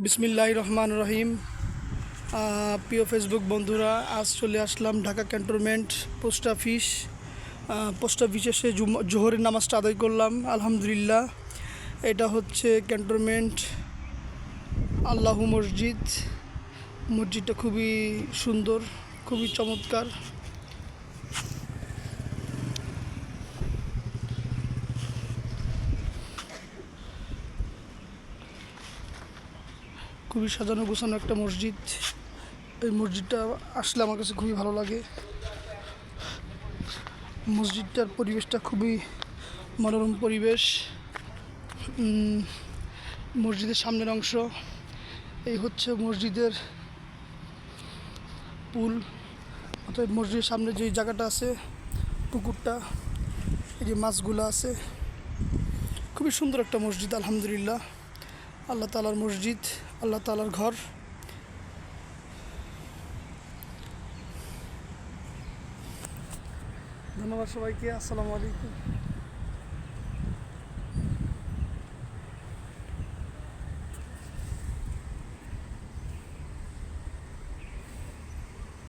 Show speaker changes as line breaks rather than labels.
বিসমিল্লাহির রহমানির রহিম। প্রিয় ফেসবুক বন্ধুরা, আজ চলে আসলাম Dhaka cantonment post office. Post অফিসে এসে জোহরের নামাজটা আদায় করলাম আলহামদুলিল্লাহ। এটা হচ্ছে ক্যান্টনমেন্ট আল্লাহু মসজিদ। মসজিদটা খুবই সুন্দর, খুবই চমৎকার। খুবই সাজানো গোছানো একটা মসজিদ। এই মসজিদটা আসলে আমার কাছে খুবই ভালো লাগে। মসজিদটার পরিবেশটা খুবই মনোরম পরিবেশ। মসজিদের সামনের অংশ, এই হচ্ছে মসজিদের পুল। অর্থাৎ মসজিদের সামনে যে জায়গাটা আছে, পুকুরটা, এই যে মাছগুলো আছে, খুবই সুন্দর একটা মসজিদ আলহামদুলিল্লাহ। আল্লাহ তাআলার মসজিদ, আল্লাহ তাআলার ঘর। ধন্যবাদ সবাইকে। আসসালামু আলাইকুম।